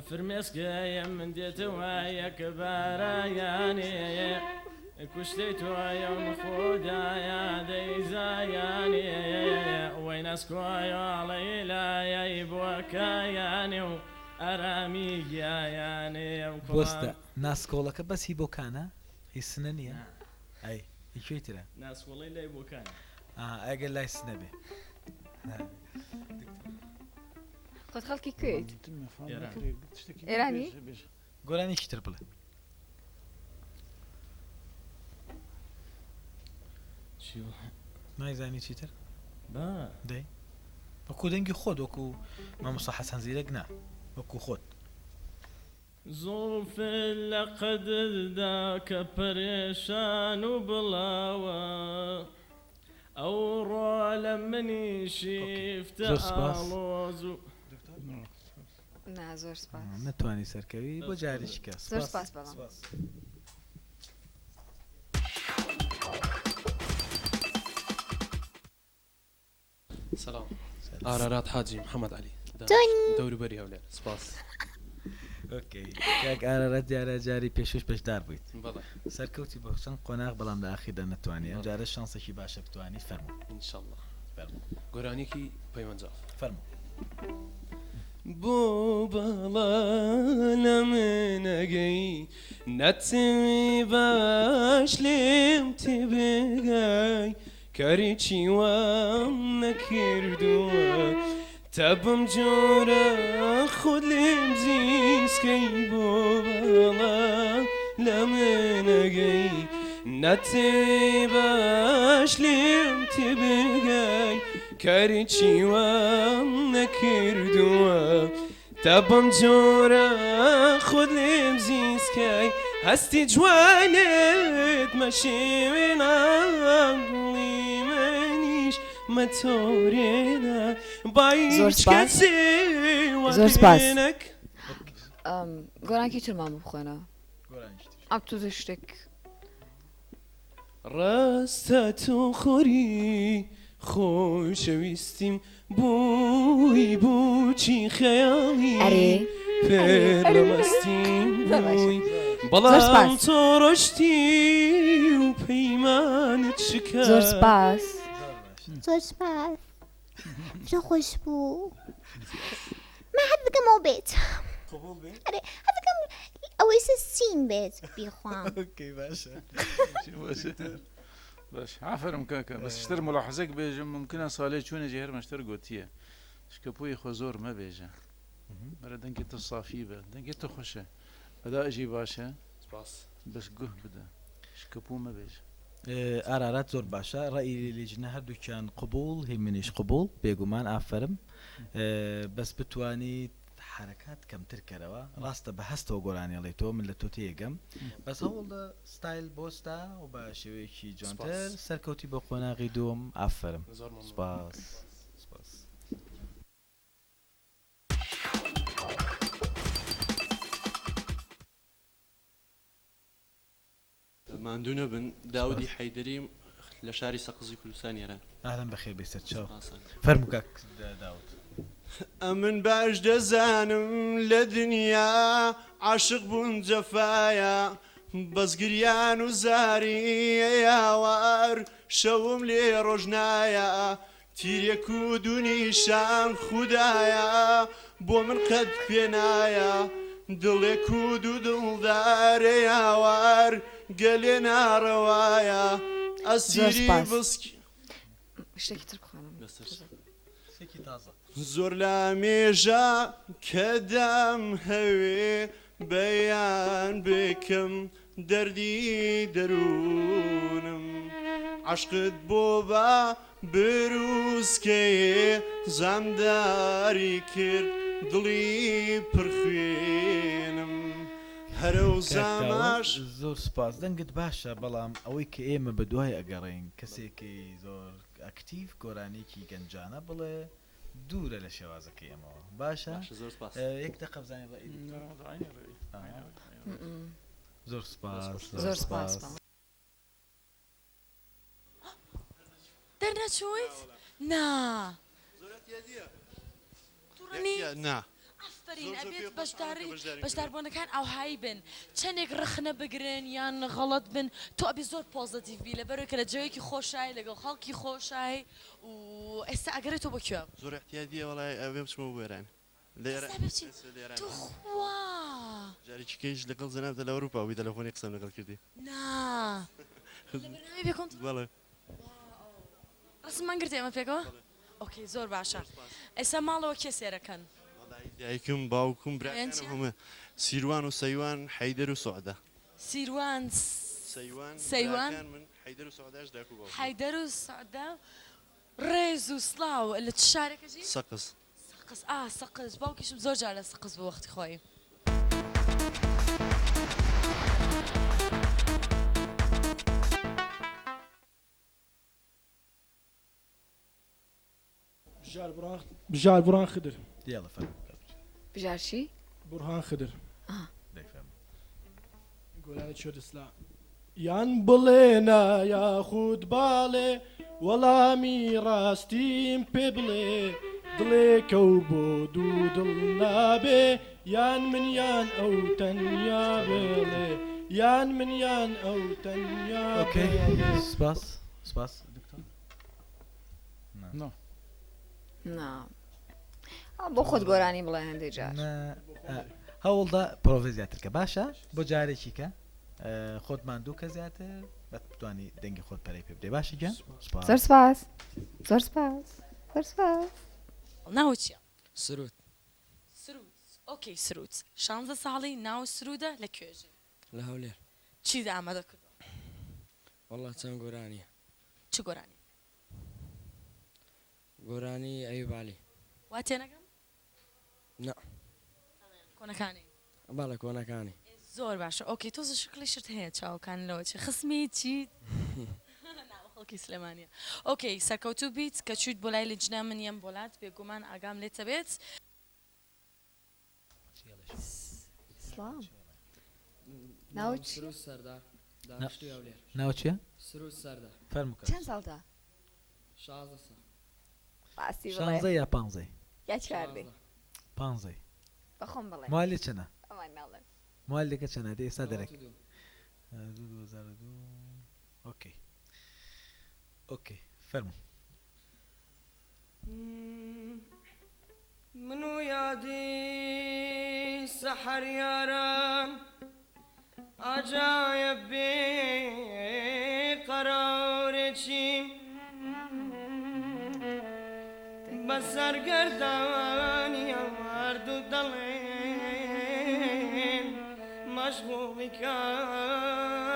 فرمسكي من ديت ويا كبارياني كشتيت ويا مفودا يا ديزاياني وين اسكويا ليلى يا يبوكاياني ارامي ياني بوستا ناس كولك بس هي بوكانا هي سنانية اي شوي ترى ناس والله لا يبوكان اقل لا يسنبي قلت خلقي كويت ايراني قولاني شي تربله شو ما يزاني شي تر با دي وكو دنجي خود وكو ما مصح حسن زيرقنا وكو خود ظروف لقد ذاك بريشان وبلاوة أورا لمني شفت آلوزو نا زۆر سپاس نتواني سەرکەوی بۆ جاریشکە زۆر سپاس بەڵام سلام ئارارات حاجی محەممەد علی دەوری بەری هەولێر سپاس اوكي كاك ئارارەت دیارە جاری پێشوش بەشدار بوویت سەرکەوتی بۆ چەند قۆناغ بەڵام لە ئاخیردا نەتوانێت ئەم جارە شانسێکی باشە بتوانیت فەرموو ئینشاءالله گۆرانێکی پەیوەنجاف فەرموو بۆ بەڵا لە منەگەی نەچوی باش لێم تێ بگای کاری چیوام نەکردووە تەبم جۆرە خۆت لێم زیسکەی بۆ بەڵا لە منەگەی نەچوی باش لێم تێ بگای کاری چیوام نەکردووە تەبم جۆرە خۆت لێم زیسکەی هەستی جوانت مەشێوێنە گوڵی منیش مەتۆرێنە زۆر سپاس گۆرانکی ترمان بخۆنە ئەم تو شتێک ڕاستە تۆ خۆری خۆشەویستیم بووی بووچی خەیاڵی پێر لەمەستیم بووی بەڵام تۆ ڕۆشتی و پەیمانت شکا زۆر سپاس زۆر سپاس زۆر خۆش بوو من حەز دەکەم ئەو بێت ئەرێ حەز دەکەم ئەوەی سین بێت بیخوام اوكي باشا باش عفرم كاكا بس اشتر ملاحظك بيجم ممكن صالي شون جهر مشتر قوتيه شكبوي خزور ما بيجا مرة دنكت الصافي به دنكت خوشه بدا اجي باشا بس قه بدا شكبو ما بيجا ئارارات زۆر باشە ڕئی لێجنە هەردووکیان قبول هی منیش قبول بێگومان ئافرم بەس بتوانیت حرکات کەمتر کەرەوە ڕاستە بە هەستەوە گۆرانیڵی تۆ من لە تۆ تێگەم بەس هەوڵدە ستایل بۆستا و بە شێوەیەکی جوانتر سەرکەوتی بە قۆناغی دووەم ئافرم سپاس ماندوو نەبن داودی حەیدەری لە شاری سەقزی کوردستان ئێران ئاهلا بەخێر بێ سەرچاو فەرموو کاک داود ئەمن باش دەزانم لە دنیا عاشق بوون جەفایە بەزگریان و زاری یاوار شەوم لێ ڕۆژنایە تیرێک و دوونیشان خودایە بۆ من قەت پێنایە دڵێک و دوو دڵدارە یاوار گەلێ ناڕەوایە ئەسیری بسکی شتێکی تر بخوانم شتێکی تازە زۆر لە مێژە کە دام هەوێ بەیان بکەم دەردی دەروونم عشقت بۆ بە بروسکەیە زامداری کرد دڵی پرخوێنم هەرە و زاماش زۆر سپاس دەنگت باشە بەڵام ئەوەی کە ئێمە بە دوای ئەگەڕین کەسێکی زۆر ئەکتیف گۆرانێکی گەنجانە بڵێ دوورە لە شێوازەکە ئێمەوە باشە یەک دقە بزانێ زۆر سپاس زۆر سپاس دەرنەچوویت؟ نا تووڕەنی؟ نا ئەفرین ئەبێت بەشداربوونەکان ئاوهایی بن چەندێک ڕخنە بگرن یان غەڵەت بن تۆ ئەبێ زۆر پۆزتیڤ بی لەبەرەوەی کە لە جەوەیەکی خۆشایی لەگەڵ خەڵکی خۆشایی و ئێستا ئەگەڕێت تۆ بە کوێ زۆر احتیاجیە وڵای ئەوێ بچمە وێران لێرە توخوا جارێکی کەیش لەگەڵ زەنابدە لە ئەوروپا وی تەلەفۆنی قسەم لەگەڵ کردی نا لەبەرنامەی بێکۆم بەڵێ ڕستمان گرتێ ئەمە پێکەوە؟ ئۆکەی زۆر باشە ئێستا ماڵەوە کێ سێرەکەن؟ دایکم باوکم براکانم هەموو سیروان و سەیوان حەیدەر و سوعدە سیروان سەیوان من حەیدەر و سوعداش دایک و باوکم حەیدەر و سەعدە ڕێز و سڵاو لە چ شارێکەژی؟ سەقز سەقز باوکیشم زۆر جار لە سەقز بە وەختی خۆی بژار بورهان خدر يلا فهم بژار چی؟ بورهان خدر دەیفهم گۆرانی چۆدسلا یان بڵێنە یاخود باڵێ وەڵامی ڕاستیم پێ بڵێ دڵێکە و بۆ دوو دڵ نابێ یان منیان ئەو تەنیا بێڵێ یان منیان ئەو تەنیا سپاس سپاس دکتۆر نا بۆ خۆت گۆرانی بڵێ هەندێک جار هەوڵدا پرۆڤ زیاترکە باشە بۆ جارێکی کە خۆتمان دوو کە زیاتر بتوانی دەنگی خۆت پەرەی پێ بدەی باشی گیان زۆر سپاس زۆر سپاس زۆر سپاس ناو چییە؟ سرود ئۆکەی سرود 16 ساڵی ناو سرودە لە کوێژێ لە هەولێر چی ئامادە کردو؟ وەڵڵا چەند گۆرانیە چ گۆرانی؟ گۆرانی ئەیوبالی وا تێنەگەم؟ نا کۆنەکانی باڵە کۆنەکانی زۆر باشە ئۆکەی تۆزە شکلی شت هەیە چاوکان لەوە چی خسمی چیت؟ خەڵکی سلێمانیە ئۆکەی سەرکەوتوو بیت کە چویت بۆ لای لجنا من یەم بۆلات بێگومان ئاگام لێتە بێت ناو سەردا ناو چییە؟ سرود سەردا فەرمووکە چەند ساڵتە؟ 16 ساڵ باسی بڵێ 16 یا 15 یا چاردی 15 بەخۆم بڵێ موالی چەنە؟ ئەوان ناڵێن موالیەکە چەنە دێ ئێستا دەرەک 2002 ئۆکەی ئۆکەی فەرموو من و یادی سەحەر یاران عجایب بێ قەرارێکیم بە سەرگەردانی هەردوو دەڵێن مەشغوڵی کارێکیم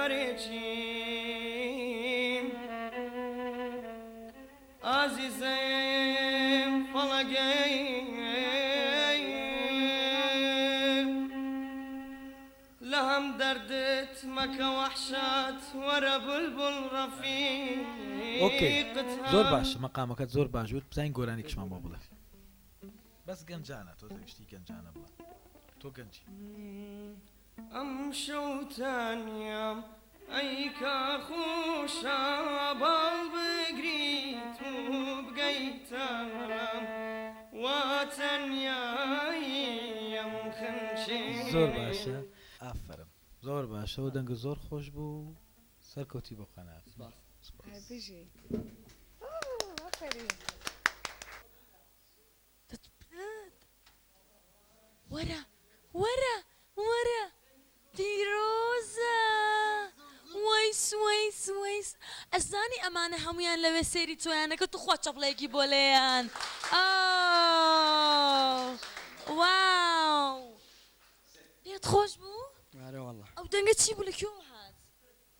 ئازیزەم فەڵەگەی لە هەم دەردت مەکە وەحشات وەرە بولبول ڕەفیقت زۆر باش مەقامەکەت زۆر باش بوو بزانین گۆرانی کشمان بۆ بڵێ بەس گەنجانە تۆ زەویشتی گەنجانە بڵێ تۆ گەنجی ئەم شەوتانیام ئەی کا خۆشە باڵ بگریت و بگەیتەم واتەنیاییم خەنچێ زۆر باشە ئافرم زۆر باشە و دەنگە زۆر خۆش بوو سەرکەوتی بۆ قەنات بژی وەرە وەرە وەرە پیرۆزە وەیس وەیس وەیس ئەزانی ئەمانە هەمویان لەوێ سێری تۆیانەکە تو خوا چەپڵەیەکی بۆ لێیان واو لێت خۆش بوو ئارە وەڵڵا ئەو دەنگە چی بوو لە کوێ هات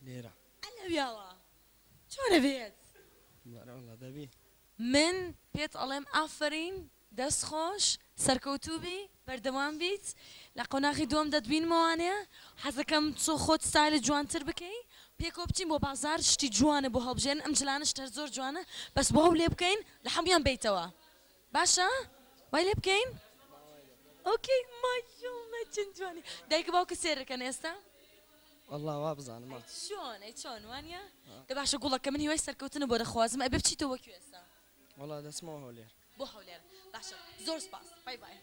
لێرە ئەلەویاوە چۆنە بێت ئارە وەڵڵا دەبی من پێت ئەڵێم ئافرین دەست خۆش سەرکەوتوبی بەردەوام بیت لە قۆناغی دووەم دەتبینمەوانەیە حەزەکەم چۆ خۆت ستایلە جوانتر بکەی پێکۆ بچین بۆ بازار شتی جوانە بۆ هەڵبژێن ئەم جلانە شتە زۆر جوانە بەس بۆ هەو لێ بکەین لە هەمویان بیتەوە باشە وای لێ بکەین ئۆکەی ماشەڵڵا چەند جوانی دایکە باوکە سێرەکەن ئێستا وەڵڵا وا بزانم چۆن ئەی چۆن وانە دە باشە گوڵەکە من هیوای سەرکەوتنە بۆ دەخوازم ئەبێ بچیتەوە کوێ ئێستا وەڵا دەچمەوە هەولێر بۆ هەولێر باشە زۆر سپاس بای بای